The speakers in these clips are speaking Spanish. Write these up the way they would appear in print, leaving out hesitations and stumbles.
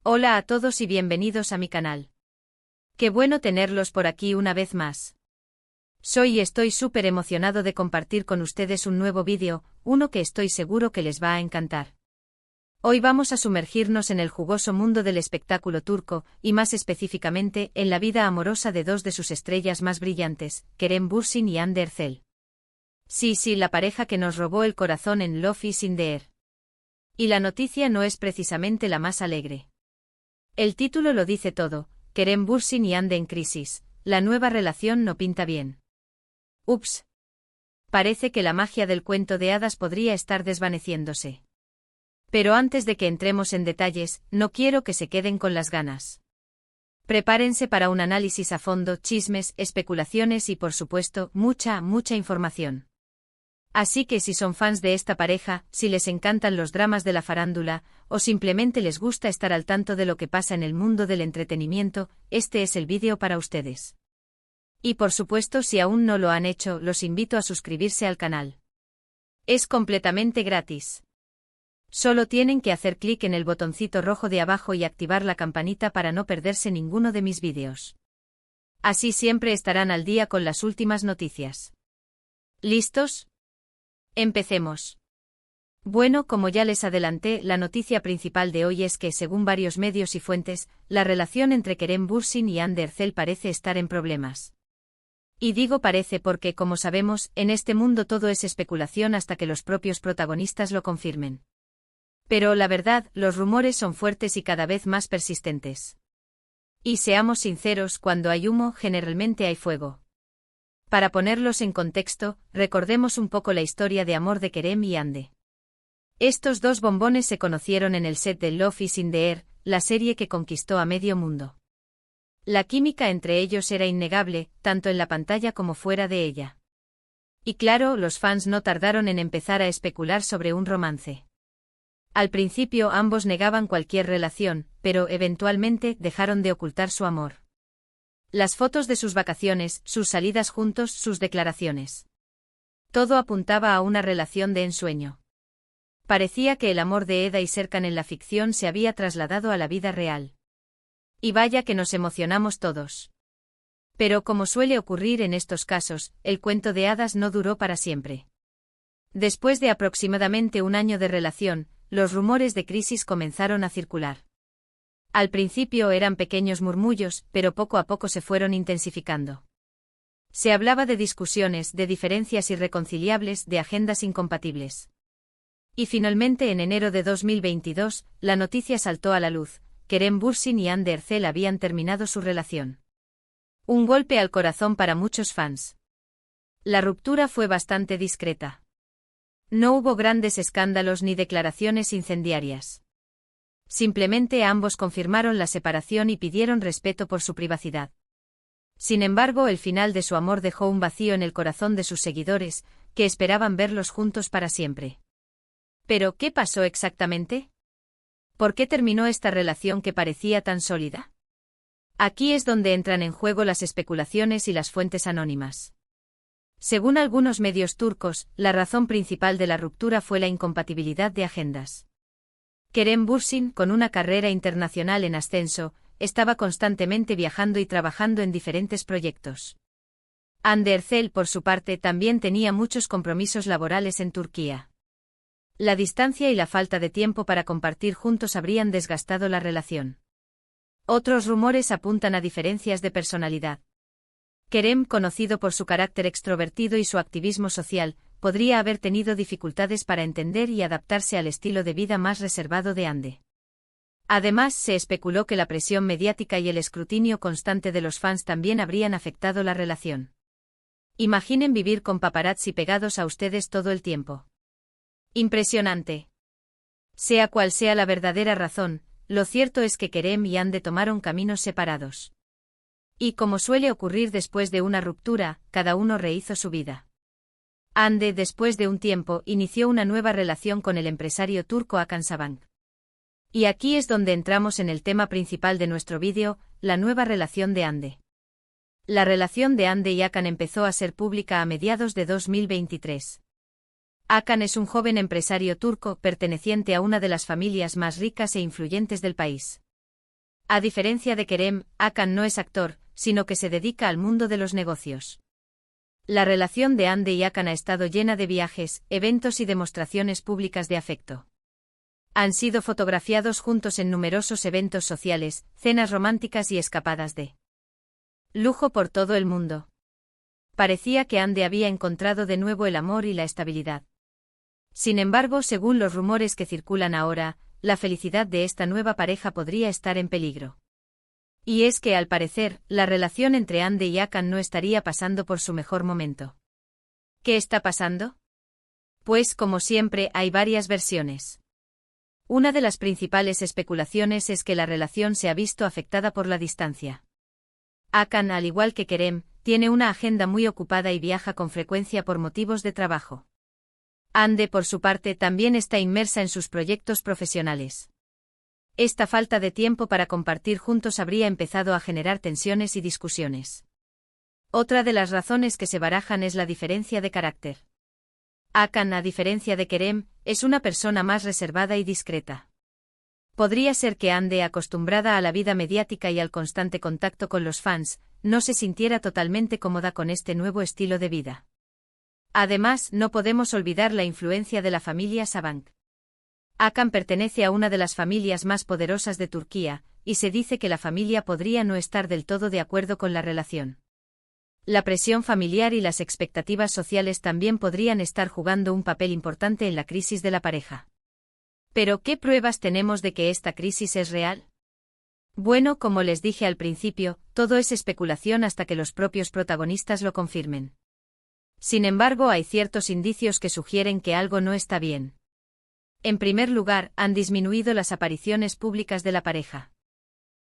Hola a todos y bienvenidos a mi canal. Qué bueno tenerlos por aquí una vez más. Soy y estoy súper emocionado de compartir con ustedes un nuevo vídeo, uno que estoy seguro que les va a encantar. Hoy vamos a sumergirnos en el jugoso mundo del espectáculo turco, y más específicamente, en la vida amorosa de dos de sus estrellas más brillantes, Kerem Bürsin y Hande Erçel. Sí, la pareja que nos robó el corazón en Love is in the Air. Y la noticia no es precisamente la más alegre. El título lo dice todo: Kerem Bürsin y Hande en crisis, la nueva relación no pinta bien. Ups. Parece que la magia del cuento de hadas podría estar desvaneciéndose. Pero antes de que entremos en detalles, no quiero que se queden con las ganas. Prepárense para un análisis a fondo, chismes, especulaciones y por supuesto, mucha información. Así que si son fans de esta pareja, si les encantan los dramas de la farándula, o simplemente les gusta estar al tanto de lo que pasa en el mundo del entretenimiento, este es el vídeo para ustedes. Y por supuesto, si aún no lo han hecho, los invito a suscribirse al canal. Es completamente gratis. Solo tienen que hacer clic en el botoncito rojo de abajo y activar la campanita para no perderse ninguno de mis vídeos. Así siempre estarán al día con las últimas noticias. ¿Listos? Empecemos. Bueno, como ya les adelanté, la noticia principal de hoy es que, según varios medios y fuentes, la relación entre Kerem Bürsin y Hande Erçel parece estar en problemas. Y digo parece porque, como sabemos, en este mundo todo es especulación hasta que los propios protagonistas lo confirmen. Pero la verdad, los rumores son fuertes y cada vez más persistentes. Y seamos sinceros, cuando hay humo, generalmente hay fuego. Para ponerlos en contexto, recordemos un poco la historia de amor de Kerem y Hande. Estos dos bombones se conocieron en el set de Love is in the Air, la serie que conquistó a medio mundo. La química entre ellos era innegable, tanto en la pantalla como fuera de ella. Y claro, los fans no tardaron en empezar a especular sobre un romance. Al principio ambos negaban cualquier relación, pero eventualmente dejaron de ocultar su amor. Las fotos de sus vacaciones, sus salidas juntos, sus declaraciones. Todo apuntaba a una relación de ensueño. Parecía que el amor de Eda y Serkan en la ficción se había trasladado a la vida real. Y vaya que nos emocionamos todos. Pero como suele ocurrir en estos casos, el cuento de hadas no duró para siempre. Después de aproximadamente un año de relación, los rumores de crisis comenzaron a circular. Al principio eran pequeños murmullos, pero poco a poco se fueron intensificando. Se hablaba de discusiones, de diferencias irreconciliables, de agendas incompatibles. Y finalmente en enero de 2022, la noticia saltó a la luz: Kerem Bürsin y Hande Erçel habían terminado su relación. Un golpe al corazón para muchos fans. La ruptura fue bastante discreta. No hubo grandes escándalos ni declaraciones incendiarias. Simplemente ambos confirmaron la separación y pidieron respeto por su privacidad. Sin embargo, el final de su amor dejó un vacío en el corazón de sus seguidores, que esperaban verlos juntos para siempre. ¿Pero qué pasó exactamente? ¿Por qué terminó esta relación que parecía tan sólida? Aquí es donde entran en juego las especulaciones y las fuentes anónimas. Según algunos medios turcos, la razón principal de la ruptura fue la incompatibilidad de agendas. Kerem Bürsin, con una carrera internacional en ascenso, estaba constantemente viajando y trabajando en diferentes proyectos. Hande Erçel, por su parte, también tenía muchos compromisos laborales en Turquía. La distancia y la falta de tiempo para compartir juntos habrían desgastado la relación. Otros rumores apuntan a diferencias de personalidad. Kerem, conocido por su carácter extrovertido y su activismo social, podría haber tenido dificultades para entender y adaptarse al estilo de vida más reservado de Hande. Además, se especuló que la presión mediática y el escrutinio constante de los fans también habrían afectado la relación. Imaginen vivir con paparazzi pegados a ustedes todo el tiempo. Impresionante. Sea cual sea la verdadera razón, lo cierto es que Kerem y Hande tomaron caminos separados. Y como suele ocurrir después de una ruptura, cada uno rehizo su vida. Hande, después de un tiempo, inició una nueva relación con el empresario turco Hakan Sabancı. Y aquí es donde entramos en el tema principal de nuestro vídeo, la nueva relación de Hande. La relación de Hande y Hakan empezó a ser pública a mediados de 2023. Hakan es un joven empresario turco perteneciente a una de las familias más ricas e influyentes del país. A diferencia de Kerem, Hakan no es actor, sino que se dedica al mundo de los negocios. La relación de Hande y Hakan ha estado llena de viajes, eventos y demostraciones públicas de afecto. Han sido fotografiados juntos en numerosos eventos sociales, cenas románticas y escapadas de lujo por todo el mundo. Parecía que Hande había encontrado de nuevo el amor y la estabilidad. Sin embargo, según los rumores que circulan ahora, la felicidad de esta nueva pareja podría estar en peligro. Y es que, al parecer, la relación entre Hande y Hakan no estaría pasando por su mejor momento. ¿Qué está pasando? Pues, como siempre, hay varias versiones. Una de las principales especulaciones es que la relación se ha visto afectada por la distancia. Hakan, al igual que Kerem, tiene una agenda muy ocupada y viaja con frecuencia por motivos de trabajo. Hande, por su parte, también está inmersa en sus proyectos profesionales. Esta falta de tiempo para compartir juntos habría empezado a generar tensiones y discusiones. Otra de las razones que se barajan es la diferencia de carácter. Hakan, a diferencia de Kerem, es una persona más reservada y discreta. Podría ser que Hande, acostumbrada a la vida mediática y al constante contacto con los fans, no se sintiera totalmente cómoda con este nuevo estilo de vida. Además, no podemos olvidar la influencia de la familia Sabank. Hakan pertenece a una de las familias más poderosas de Turquía, y se dice que la familia podría no estar del todo de acuerdo con la relación. La presión familiar y las expectativas sociales también podrían estar jugando un papel importante en la crisis de la pareja. ¿Pero qué pruebas tenemos de que esta crisis es real? Bueno, como les dije al principio, todo es especulación hasta que los propios protagonistas lo confirmen. Sin embargo, hay ciertos indicios que sugieren que algo no está bien. En primer lugar, han disminuido las apariciones públicas de la pareja.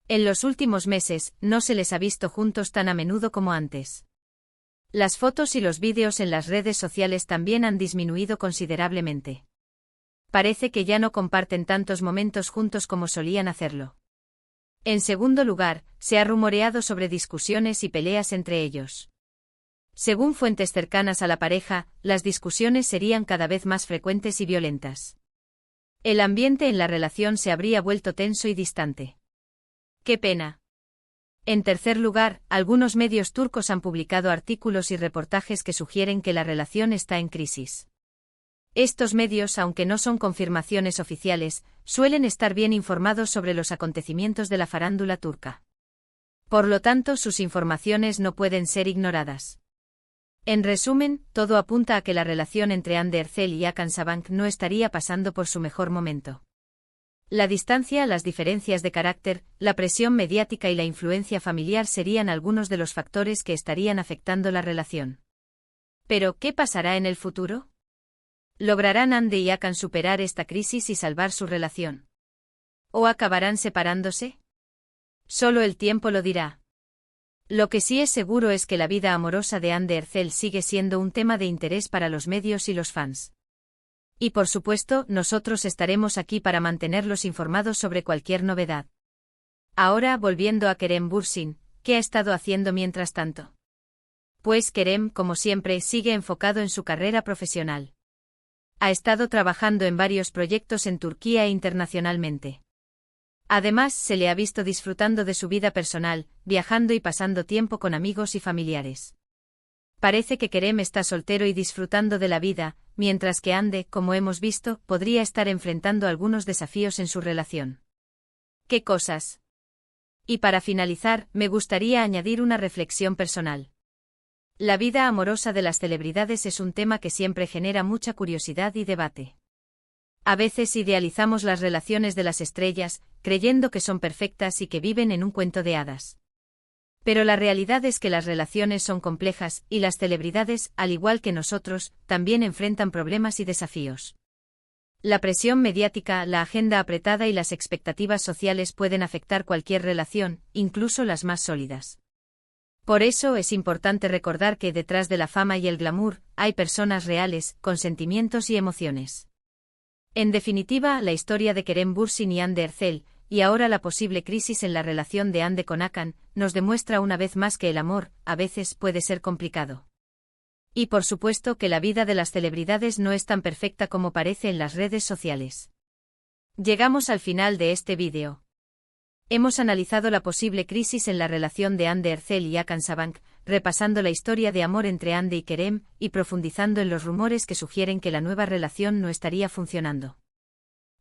En los últimos meses, no se les ha visto juntos tan a menudo como antes. Las fotos y los vídeos en las redes sociales también han disminuido considerablemente. Parece que ya no comparten tantos momentos juntos como solían hacerlo. En segundo lugar, se ha rumoreado sobre discusiones y peleas entre ellos. Según fuentes cercanas a la pareja, las discusiones serían cada vez más frecuentes y violentas. El ambiente en la relación se habría vuelto tenso y distante. ¡Qué pena! En tercer lugar, algunos medios turcos han publicado artículos y reportajes que sugieren que la relación está en crisis. Estos medios, aunque no son confirmaciones oficiales, suelen estar bien informados sobre los acontecimientos de la farándula turca. Por lo tanto, sus informaciones no pueden ser ignoradas. En resumen, todo apunta a que la relación entre Hande Erçel y Hakan Sabank no estaría pasando por su mejor momento. La distancia, las diferencias de carácter, la presión mediática y la influencia familiar serían algunos de los factores que estarían afectando la relación. ¿Pero qué pasará en el futuro? ¿Lograrán Hande y Hakan superar esta crisis y salvar su relación? ¿O acabarán separándose? Solo el tiempo lo dirá. Lo que sí es seguro es que la vida amorosa de Hande Erçel sigue siendo un tema de interés para los medios y los fans. Y por supuesto, nosotros estaremos aquí para mantenerlos informados sobre cualquier novedad. Ahora, volviendo a Kerem Bürsin, ¿qué ha estado haciendo mientras tanto? Pues Kerem, como siempre, sigue enfocado en su carrera profesional. Ha estado trabajando en varios proyectos en Turquía e internacionalmente. Además, se le ha visto disfrutando de su vida personal, viajando y pasando tiempo con amigos y familiares. Parece que Kerem está soltero y disfrutando de la vida, mientras que Hande, como hemos visto, podría estar enfrentando algunos desafíos en su relación. ¿Qué cosas? Y para finalizar, me gustaría añadir una reflexión personal. La vida amorosa de las celebridades es un tema que siempre genera mucha curiosidad y debate. A veces idealizamos las relaciones de las estrellas, creyendo que son perfectas y que viven en un cuento de hadas. Pero la realidad es que las relaciones son complejas, y las celebridades, al igual que nosotros, también enfrentan problemas y desafíos. La presión mediática, la agenda apretada y las expectativas sociales pueden afectar cualquier relación, incluso las más sólidas. Por eso es importante recordar que detrás de la fama y el glamour, hay personas reales, con sentimientos y emociones. En definitiva, la historia de Kerem Bürsin y Hande Erçel, y ahora la posible crisis en la relación de Hande con Hakan, nos demuestra una vez más que el amor, a veces, puede ser complicado. Y por supuesto que la vida de las celebridades no es tan perfecta como parece en las redes sociales. Llegamos al final de este vídeo. Hemos analizado la posible crisis en la relación de Hande Erçel y Hakan Sabank, repasando la historia de amor entre Hande y Kerem, y profundizando en los rumores que sugieren que la nueva relación no estaría funcionando.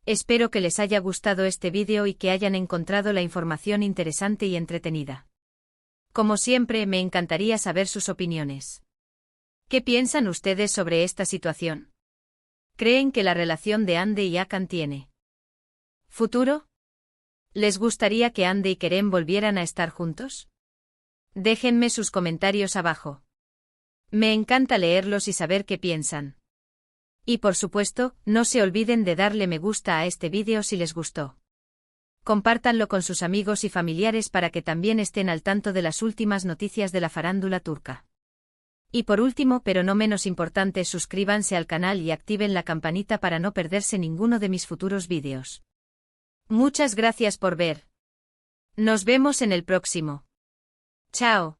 Espero que les haya gustado este vídeo y que hayan encontrado la información interesante y entretenida. Como siempre, me encantaría saber sus opiniones. ¿Qué piensan ustedes sobre esta situación? ¿Creen que la relación de Hande y Hakan tiene futuro? ¿Les gustaría que Hande y Kerem volvieran a estar juntos? Déjenme sus comentarios abajo. Me encanta leerlos y saber qué piensan. Y por supuesto, no se olviden de darle me gusta a este vídeo si les gustó. Compártanlo con sus amigos y familiares para que también estén al tanto de las últimas noticias de la farándula turca. Y por último, pero no menos importante, suscríbanse al canal y activen la campanita para no perderse ninguno de mis futuros vídeos. Muchas gracias por ver. Nos vemos en el próximo. Chao.